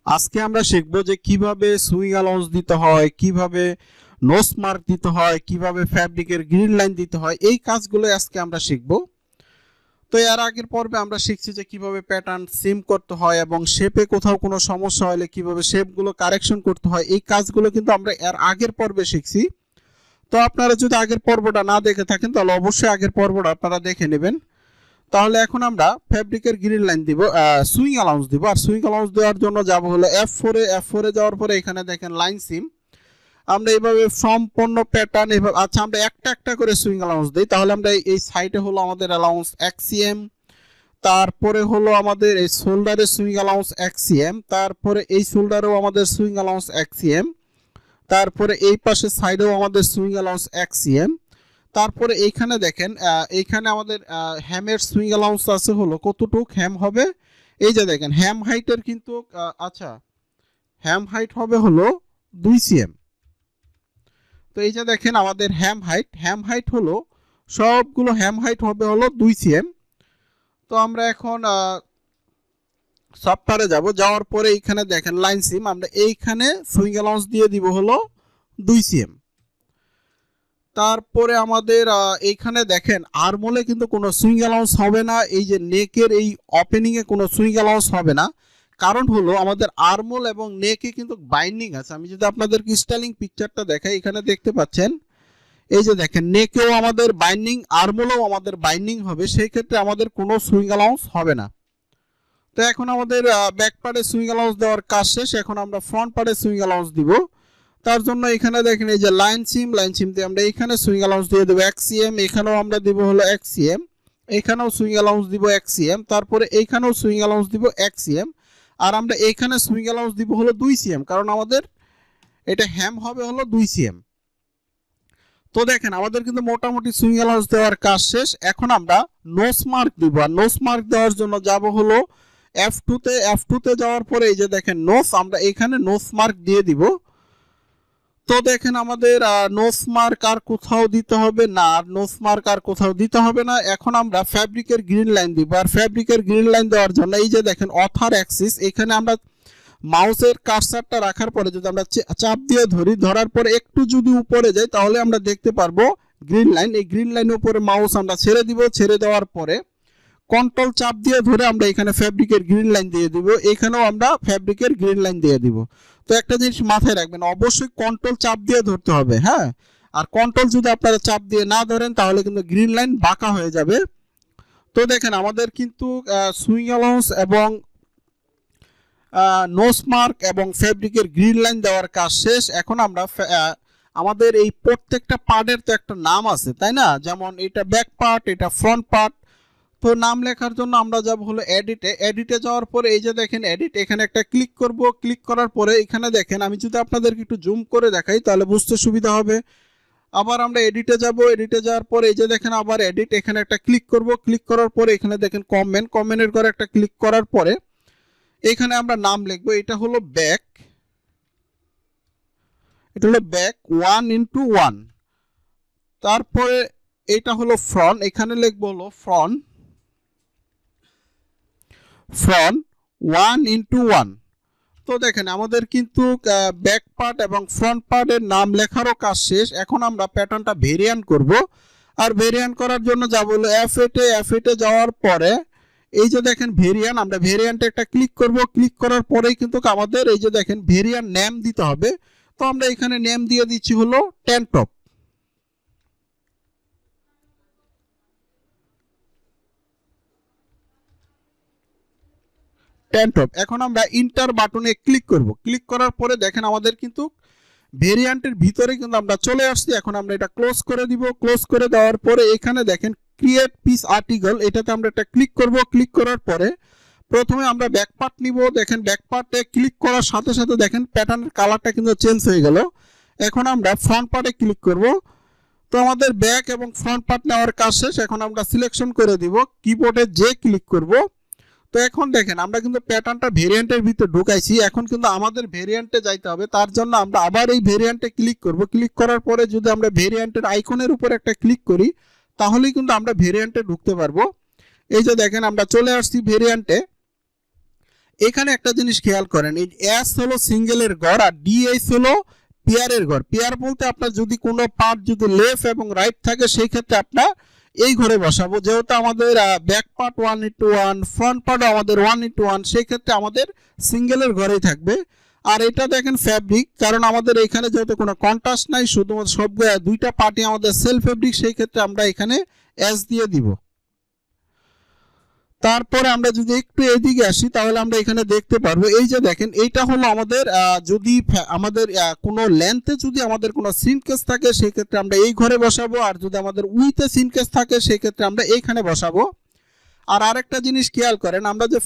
আজকে আমরা শিখবো যে কিভাবে সুইং অ্যালাউন্স দিতে হয়, কিভাবে নোজ মার্ক দিতে হয়, কিভাবে ফ্যাব্রিকের গ্রিন লাইন দিতে হয়। এই কাজগুলো আজকে আমরা শিখবো। তো এর আগের পর্বে আমরা শিখছি যে কিভাবে প্যাটার্ন সিম করতে হয় এবং শেপে কোথাও কোনো সমস্যা হলে কিভাবে শেপগুলো কারেকশন করতে হয়। এই কাজগুলো কিন্তু আমরা এর আগের পর্বে শিখছি। তো আপনারা যদি আগের পর্বটা না দেখে থাকেন তাহলে অবশ্যই আগের পর্বটা আপনারা দেখে নেবেন। তাহলে এখন আমরা ফ্যাব্রিকের গ্রিন লাইন দিব, সুইং অ্যালাউন্স দিব। আর সুইং অ্যালাউন্স দেওয়ার জন্য যাব হলো F4 এ যাওয়ার পরে এখানে দেখেন লাইন সিম। আমরা এইভাবে সম্পূর্ণ প্যাটার্ন এইভাবে, আচ্ছা আমরা একটা একটা করে সুইং অ্যালাউন্স দিই। তাহলে আমরা এই সাইডে হলো আমাদের অ্যালাউন্স XCM, তারপরে হলো আমাদের এই শোল্ডারে সুইং অ্যালাউন্স XCM, তারপরে এই শোল্ডারেও আমাদের সুইং অ্যালাউন্স XCM, তারপরে এই পাশে সাইডেও আমাদের সুইং অ্যালাউন্স XCM। তারপরে এইখানে দেখেন এইখানে আমাদের হ্যামের সুইং অ্যালাউন্স আছে হলো কতটুক হ্যাম হবে। এই যে দেখেন হ্যাম হাইটের কিন্তু আচ্ছা হ্যাম হাইট হবে হলো 2 cm। তো এই যে দেখেন আমাদের হ্যাম হাইট হলো সবগুলো হ্যাম হাইট হবে হলো 2 cm। তো আমরা এখন সফটওয়্যারে যাওয়ার পরে এইখানে দেখেন লাইন সিম, আমরা এইখানে সুইং অ্যালাউন্স দিয়ে দিব হলো 2 cm। তারপরে আমাদের এইখানে দেখেন আর্মহোলে কিন্তু কোনো সুইং অ্যালাউন্স হবে না। এই যে নেকের এই ওপেনিংয়ে কোনো সুইং অ্যালাউন্স হবে না, কারণ হলো আমাদের আর্মহোল এবং নেকে কিন্তু বাইন্ডিং আছে। আমি যদি আপনাদেরকে স্টাইলিং পিকচারটা দেখাই, এখানে দেখতে পাচ্ছেন এই যে দেখেন নেকেও আমাদের বাইন্ডিং, আর্মহোলেও আমাদের বাইন্ডিং হবে, সেই ক্ষেত্রে আমাদের কোনো সুইং অ্যালাউন্স হবে না। তো এখন আমাদের ব্যাক পার্টে সুইং অ্যালাউন্স দেওয়ার কাজ শেষ। এখন আমরা ফ্রন্ট পার্টে সুইং অ্যালাউন্স দিব। তার জন্য এখানে দেখেন এই যে লাইন সিম দিয়ে আমরা এখানে সুইং অ্যালাউন্স দিয়ে দেবো XCM, এখানেও আমরা দিব হলো XCM, এখানেও সুইং অ্যালাউন্স দিব XCM, তারপরে এইখানেও সুইং অ্যালাউন্স দিব XCM, আর আমরা এইখানে সুইং অ্যালাউন্স দিব হলো 2 cm, কারণ আমাদের এটা হ্যাম হবে হলো 2 cm। তো দেখেন আমাদের কিন্তু মোটামুটি সুইং অ্যালাউন্স দেওয়ার কাজ শেষ। এখন আমরা নোজ মার্ক দিব, আর নোজ মার্ক দেওয়ার জন্য যাব হলো F2 তে যাওয়ার পরে এই যে দেখেন নোজ, আমরা এখানে নোজ মার্ক দিয়ে দিব। তো দেখেন আমাদের নোজ মার্ক আর কোথাও দিতে হবে না, আর নোজ মার্ক আর কোথাও দিতে হবে না। এখন আমরা ফ্যাব্রিকের গ্রিন লাইন দিব, আর ফ্যাব্রিকের গ্রিন লাইন দেওয়ার জন্য এই যে দেখেন অথার অ্যাক্সিস, এখানে আমরা মাউসের কার্সারটা রাখার পরে যদি আমরা চাপ দিয়ে ধরার পরে একটু যদি উপরে যাই তাহলে আমরা দেখতে পারবো গ্রিন লাইন। এই গ্রিন লাইনের উপরে মাউস আমরা ছেড়ে দিব, ছেড়ে দেওয়ার পরে কন্ট্রোল চাপ দিয়ে ধরে আমরা এখানে ফ্যাব্রিকের গ্রিন লাইন দিয়ে দিব, এখানেও আমরা ফ্যাব্রিকের গ্রিন লাইন দিয়ে দিব। তো একটা জিনিস মাথায় রাখবেন, অবশ্যই কন্ট্রোল চাপ দিয়ে ধরতে হবে, হ্যাঁ। আর কন্ট্রোল যদি আপনারা চাপ দিয়ে না ধরেন তাহলে কিন্তু গ্রিন লাইন বাঁকা হয়ে যাবে। তো দেখেন আমাদের কিন্তু সুইং অ্যালাউন্স এবং নোজ মার্ক এবং ফ্যাব্রিকের গ্রিন লাইন দেওয়ার কাজ শেষ। এখন আমরা আমাদের এই প্রত্যেকটা পার্টের তো একটা নাম আছে, তাই না? যেমন এটা ব্যাক পার্ট, এটা ফ্রন্ট পার্ট। তো নাম লেখার জন্য আমরা যাব হলো এডিটে যাওয়ার পরে এই যে দেখেন এডিট, এখানে একটা ক্লিক করব। ক্লিক করার পরে এখানে দেখেন, আমি যদি আপনাদেরকে একটু জুম করে দেখাই তাহলে বুঝতে সুবিধা হবে। আবার আমরা এডিটে যাওয়ার পরে এই যে দেখেন আবার এডিট, এখানে একটা ক্লিক করব। ক্লিক করার পরে এখানে দেখেন কমেন্টের করে একটা ক্লিক করার পরে এখানে আমরা নাম লিখবো, এটা হলো ব্যাক, এটা হলো ব্যাক 1x1। তারপরে এটা হলো ফ্রন্ট, এখানে লিখবো হলো ফ্রন্ট 1x1। তো দেখেন আমাদের কিন্তু ব্যাক পার্ট এবং ফ্রন্ট পার্টের নাম লেখারও কাজ শেষ। এখন আমরা প্যাটার্নটা ভেরিয়েন্ট করব, আর ভেরিয়েন্ট করার জন্য যাব হলো F8 যাওয়ার পরে এই যে দেখেন ভেরিয়েন্ট, আমরা ভেরিয়েন্টে একটা ক্লিক করব। ক্লিক করার পরেই কিন্তু আমাদের এই যে দেখেন ভেরিয়েন্ট নেম দিতে হবে। তো আমরা এখানে নেম দিয়ে দিচ্ছি হলো ট্যানটপ। এখন আমরা ইন্টার বাটনে ক্লিক করব। ক্লিক করার পরে দেখেন আমাদের কিন্তু ভেরিয়েন্টের ভিতরে কিন্তু আমরা চলে আসছি। এখন আমরা এটা ক্লোজ করে দিব। ক্লোজ করে দেওয়ার পরে এখানে দেখেন ক্রিয়েট পিস আর্টিকেল, এটাতে আমরা একটা ক্লিক করব। ক্লিক করার পরে প্রথমে আমরা ব্যাক পার্ট নিব। দেখেন ব্যাক পার্টে ক্লিক করার সাথে সাথে দেখেন প্যাটার্নের কালারটা কিন্তু চেঞ্জ হয়ে গেল। এখন আমরা ফ্রন্ট পার্টে ক্লিক করব। তো আমাদের ব্যাক এবং ফ্রন্ট পার্ট নেওয়ার কাজ শেষ। এখন আমরা সিলেকশন করে দিব, কিবোর্ডে যে ক্লিক করব। তো এখন দেখেন আমরা কিন্তু প্যাটার্নটা ভেরিয়েন্টের ভিতরে ঢুকাইছি। এখন কিন্তু আমাদের ভেরিয়েন্টে যাইতে হবে, তার জন্য আমরা আবার এই ভেরিয়েন্টে ক্লিক করব। ক্লিক করার পরে যদি আমরা ভেরিয়েন্টের আইকনের উপর একটা ক্লিক করি তাহলেই কিন্তু আমরা ভেরিয়েন্টে ঢুকতে পারবো। এই যে দেখেন আমরা চলে আসছি ভেরিয়েন্টে। এখানে একটা জিনিস খেয়াল করেন, এই এস হলো সিঙ্গেলের ঘর আর ডিএস হলো পেয়ারের ঘর। পেয়ার বলতে আপনার যদি কোনো পার্ট যদি লেফট এবং রাইট থাকে সেই ক্ষেত্রে আপনার এই ঘরে বসাবো। যেহেতু আমাদের ব্যাক পার্ট 1:1, ফ্রন্ট পার্টও আমাদের 1:1, সেই ক্ষেত্রে আমাদের সিঙ্গেলের ঘরেই থাকবে। আর এটা দেখেন ফ্যাব্রিক, কারণ আমাদের এখানে যেহেতু কোনো কন্ট্রাস্ট নাই, শুধুমাত্র সব দুইটা পার্টই আমাদের সেলফ ফ্যাব্রিক, সেই ক্ষেত্রে আমরা এখানে এস দিয়ে দিব। তারপরে আমরা যদি একটু এদিকে আসি তাহলে আমরা এখানে দেখতে পারবো, এই যে দেখেন এইটা হলো আমাদের যদি আমাদের কোনো লেন্থে যদি আমাদের কোনো সিনকেস থাকে সেই ক্ষেত্রে আমরা এই ঘরে বসাবো, আর যদি আমাদের উইথে সিনকেস থাকে সেই ক্ষেত্রে আমরা এইখানে বসাবো। আর আরেকটা জিনিস খেয়াল করেন, আমরা যে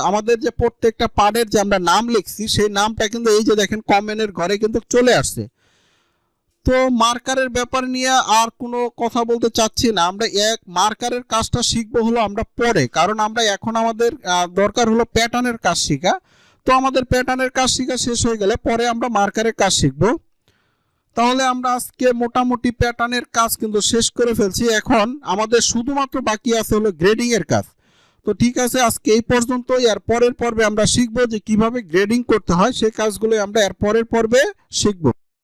আমাদের যে প্রত্যেকটা পার্টের যে আমরা নাম লিখছি সেই নামটা কিন্তু এই যে দেখেন কমেন্টের ঘরে কিন্তু চলে আসছে। তো মার্কারের ব্যাপার নিয়ে আর কোনো কথা বলতে চাচ্ছি না, আমরা মার্কারের কাজটা শিখবো হলো আমরা পরে, কারণ আমরা এখন আমাদের দরকার হলো প্যাটার্নের কাজ শেখা। তো আমাদের প্যাটার্নের কাজ শেখা শেষ হয়ে গেলে পরে আমরা মার্কারের কাজ শিখবো। তাহলে আমরা আজকে মোটামুটি প্যাটার্নের কাজ কিন্তু শেষ করে ফেলছি, এখন আমাদের শুধুমাত্র বাকি আছে হলো গ্রেডিং এর কাজ। তো ঠিক আছে, আজকে এই পর্যন্তই। আর পরের পর্বে আমরা শিখবো যে কিভাবে গ্রেডিং করতে হয়, সেই কাজগুলো আমরা এর পরের পর্বে শিখবো।